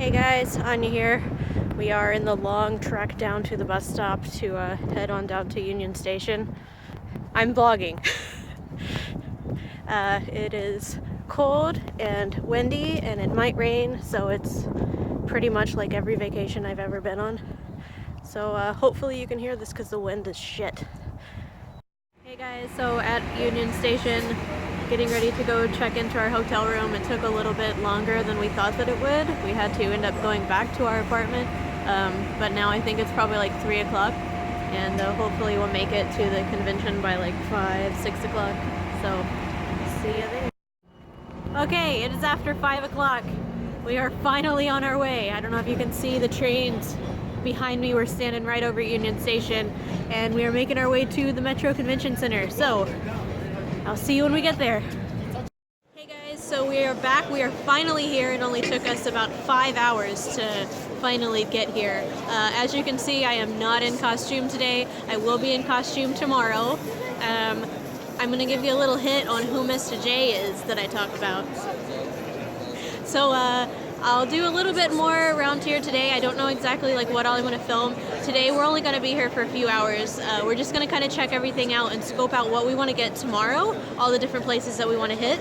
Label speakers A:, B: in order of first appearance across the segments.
A: Hey guys, Aynia here. We are in the long trek down to the bus stop to head on down to Union Station. I'm vlogging. It is cold and windy and it might rain, so it's pretty much like every vacation I've ever been on. So hopefully you can hear this because the wind is shit. Hey guys, so at Union Station, getting ready to go check into our hotel room. It took a little bit longer than we thought that it would. We had to end up going back to our apartment, but now I think it's probably like 3 o'clock, and hopefully we'll make it to the convention by like 5, 6 o'clock. So, see you there. Okay, it is after 5 o'clock. We are finally on our way. I don't know if you can see the trains behind me. We're standing right over Union Station, and we are making our way to the Metro Convention Center. So, I'll see you when we get there. Hey guys, so we are back. We are finally here. It only took us about 5 hours to finally get here. As you can see, I am not in costume today. I will be in costume tomorrow. I'm gonna give you a little hint on who Mr. J is that I talk about. So I'll do a little bit more around here today. I don't know exactly like what all I'm going to film. Today we're only going to be here for a few hours. We're just going to kind of check everything out and scope out what we want to get tomorrow, all the different places that we want to hit.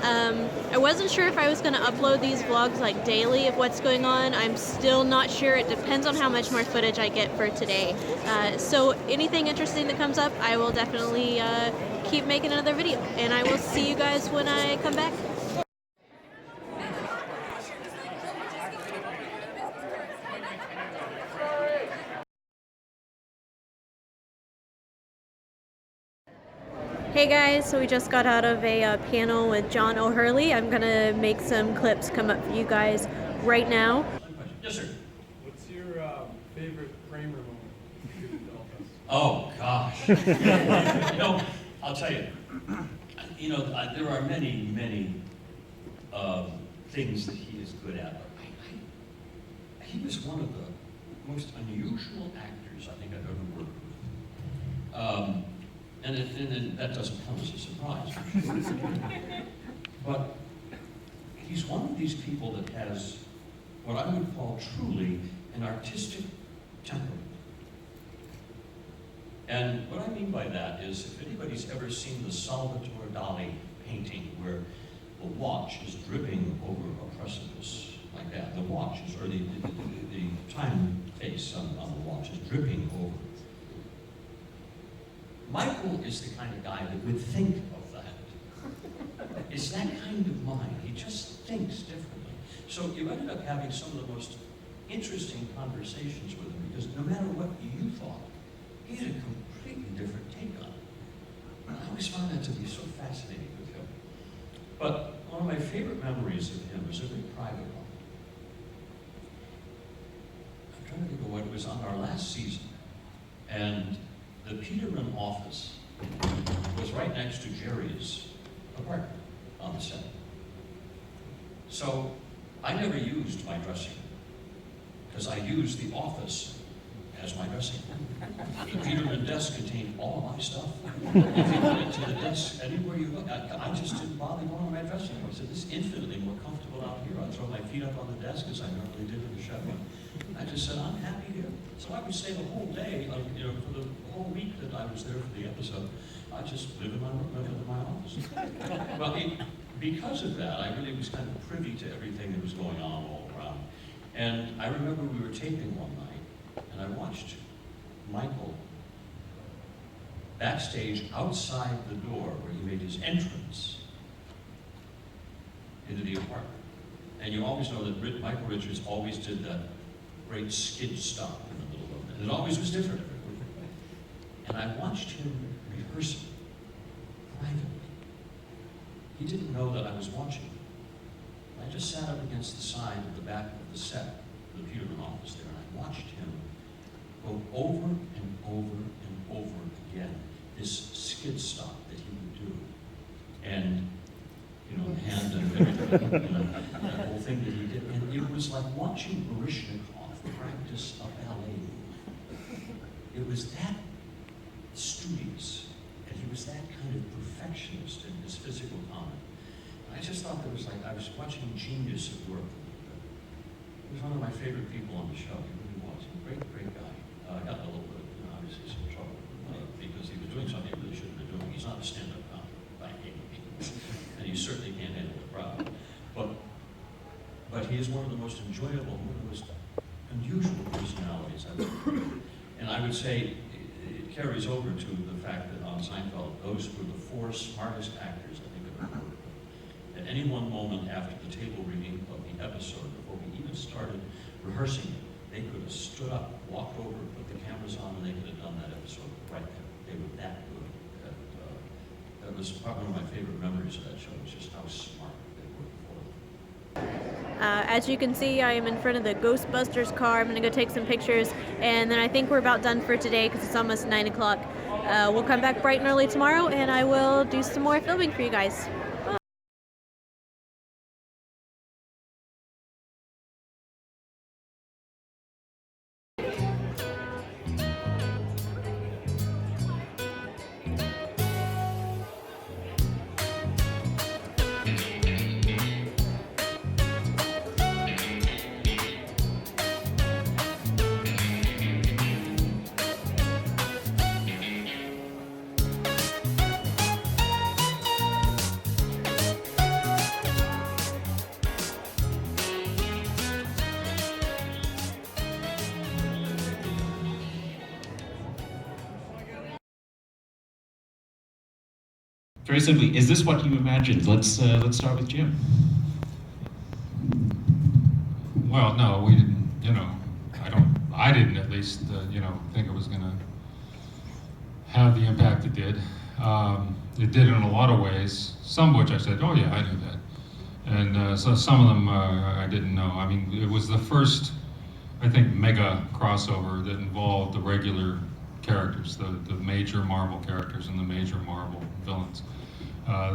A: I wasn't sure if I was going to upload these vlogs like daily of what's going on. I'm still not sure. It depends on how much more footage I get for today. So anything interesting that comes up, I will definitely keep making another video. And I will see you guys when I come back. Hey guys, so we just got out of a panel with John O'Hurley. I'm gonna make some clips come up for you guys right now.
B: Yes, sir.
C: What's your favorite Kramer moment?
B: Oh, gosh. I'll tell you. There are many, many things that he is good at. He was one of the most unusual actors I think I've ever worked with. And that doesn't come as a surprise, I'm sure. But he's one of these people that has what I would call truly an artistic temperament. And what I mean by that is, if anybody's ever seen the Salvatore Dali painting where the watch is dripping over a precipice like that, the watch is, or the time face on the watch is dripping over. Michael is the kind of guy that would think of that. It's that kind of mind. He just thinks differently. So you ended up having some of the most interesting conversations with him, because no matter what you thought, he had a completely different take on it. And I always found that to be so fascinating with him. But one of my favorite memories of him is a very private one. I'm trying to think of what it was on our last season. And the Peterman office was right next to Jerry's apartment on the set. So I never used my dressing room, because I used the office as my dressing room. The Peterman desk contained all of my stuff. If you went to the desk, anywhere you look, I just didn't bother going to my dressing room. I said, this is infinitely more comfortable out here. I'd throw my feet up on the desk as I normally did in the show. I just said, I'm happy here. So I would stay the whole day, for the whole week that I was there for the episode, I just lived in my room, lived in my office. Well, because of that, I really was kind of privy to everything that was going on all around. And I remember we were taping one night, and I watched Michael backstage outside the door where he made his entrance into the apartment. And you always know that Michael Richards always did that great skid stop in the middle of it. And it always was different every week. And I watched him rehearsing privately. He didn't know that I was watching. I just sat up against the side of the back of the set, the Peterman office there, and I watched him go over and over and over again this skid stop that he would do. And the hand and everything, that whole thing that he did. And it was like watching Baryshnikov practice a ballet. It was that studious, and he was that kind of perfectionist in his physical comment. And I just thought that was like, I was watching genius at work a little bit. He was one of my favorite people on the show. He really was. A great, great guy. Got in a little bit, obviously, some trouble because he was doing something he really shouldn't have been doing. He's not a stand-up comic by any means, and he certainly can't handle the crowd. But he is one of the most enjoyable, one of the most unusual personalities I've ever heard. And I would say it carries over to the fact that on Seinfeld, those were the four smartest actors I think I've ever worked with. At any one moment after the table reading of the episode, before we even started rehearsing it, they could have stood up, walked over, put the cameras on, and they could have done that episode right there. They were that good. That was probably one of my favorite memories of that show, was just how smart they were before.
A: As you can see, I am in front of the Ghostbusters car. I'm going to go take some pictures, and then I think we're about done for today because it's almost 9 o'clock. We'll come back bright and early tomorrow, and I will do some more filming for you guys.
D: Very simply, is this what you imagined? Let's start with Jim.
E: Well, no, we didn't. I didn't at least. Think it was going to have the impact it did. It did in a lot of ways. Some of which I said, "Oh yeah, I knew that," and so some of them I didn't know. I mean, it was the first, I think, mega crossover that involved the regular characters, the major Marvel characters and the major Marvel villains.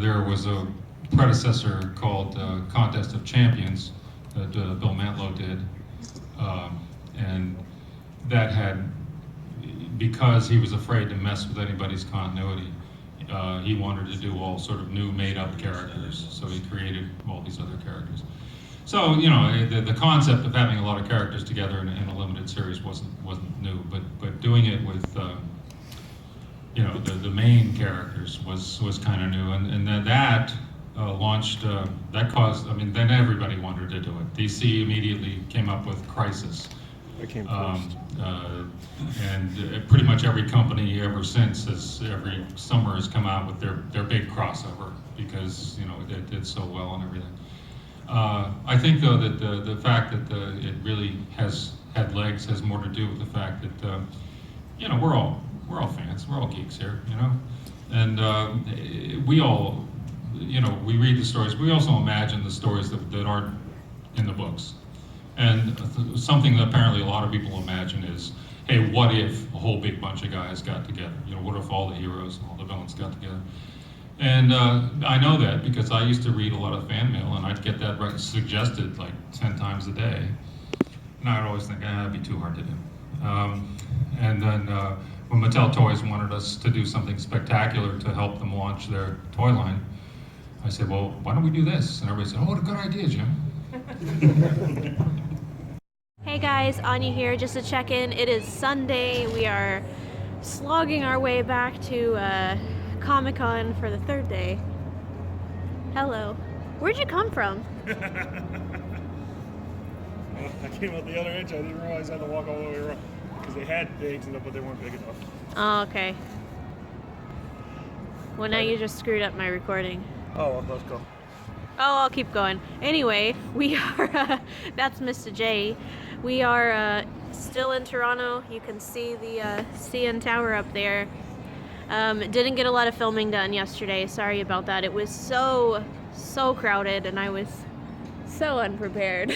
E: There was a predecessor called Contest of Champions that Bill Mantlo did, and that had, because he was afraid to mess with anybody's continuity, he wanted to do all sort of new made-up characters, so he created all these other characters. So, the concept of having a lot of characters together in a limited series wasn't new, but doing it with the main characters was kind of new, and then that launched, that caused, then everybody wanted to do it. DC immediately came up with Crisis.
C: I came first.
E: And pretty much every company ever since, every summer has come out with their big crossover, because it did so well and everything. I think though that the fact that it really has had legs has more to do with the fact that we're all fans, we're all geeks here, and we all we read the stories. We also imagine the stories that aren't in the books, and something that apparently a lot of people imagine is, hey, what if a whole big bunch of guys got together? What if all the heroes and all the villains got together? And I know that because I used to read a lot of fan mail, and I'd get that suggested like 10 times a day. And I'd always think, it'd be too hard to do. And then when Mattel Toys wanted us to do something spectacular to help them launch their toy line, I said, well, why don't we do this? And everybody said, oh, what a good idea, Jim.
A: Hey guys, Aynia here, just to check in. It is Sunday. We are slogging our way back to Comicon for the third day. Hello. Where'd you come from?
C: Well, I came out the other edge. I didn't realize I had to walk all the way around because they had bags in them, but they weren't big enough.
A: Oh, okay. Well, now you just screwed up my recording.
C: Oh, well, let's go.
A: Oh, I'll keep going. Anyway, we are, that's Mr. J. We are still in Toronto. You can see the CN Tower up there. Didn't get a lot of filming done yesterday. Sorry about that. It was so crowded, and I was so unprepared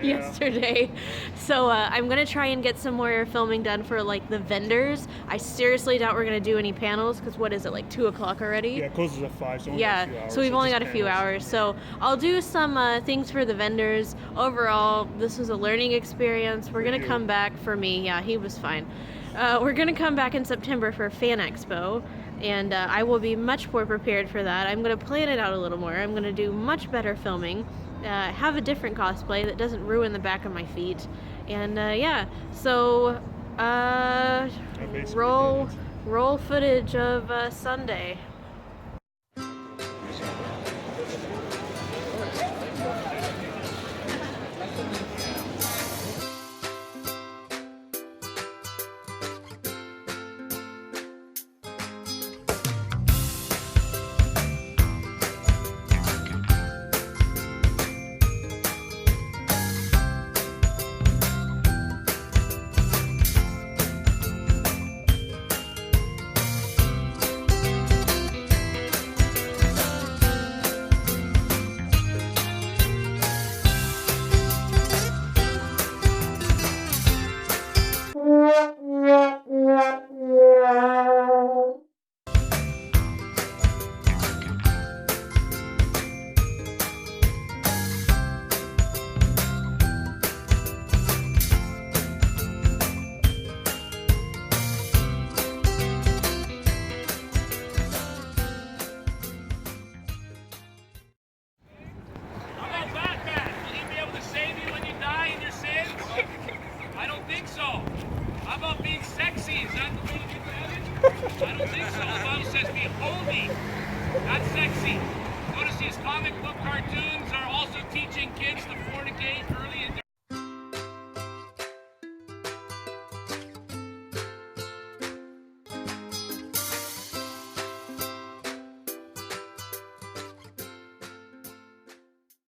A: yesterday. So I'm gonna try and get some more filming done for like the vendors. I seriously doubt we're gonna do any panels because what is it, like 2 o'clock already?
C: Yeah, it closes at 5, so only a few hours,
A: so we've only got a few
C: panels.
A: hours. So I'll do some things for the vendors. Overall, this was a learning experience. We're gonna come back for me. Yeah, he was fine. We're gonna come back in September for FanExpo, and I will be much more prepared for that. I'm going to plan it out a little more. I'm going to do much better filming, have a different cosplay that doesn't ruin the back of my feet, and yeah, so
C: basically
A: roll
C: did it.
A: roll footage of Sunday.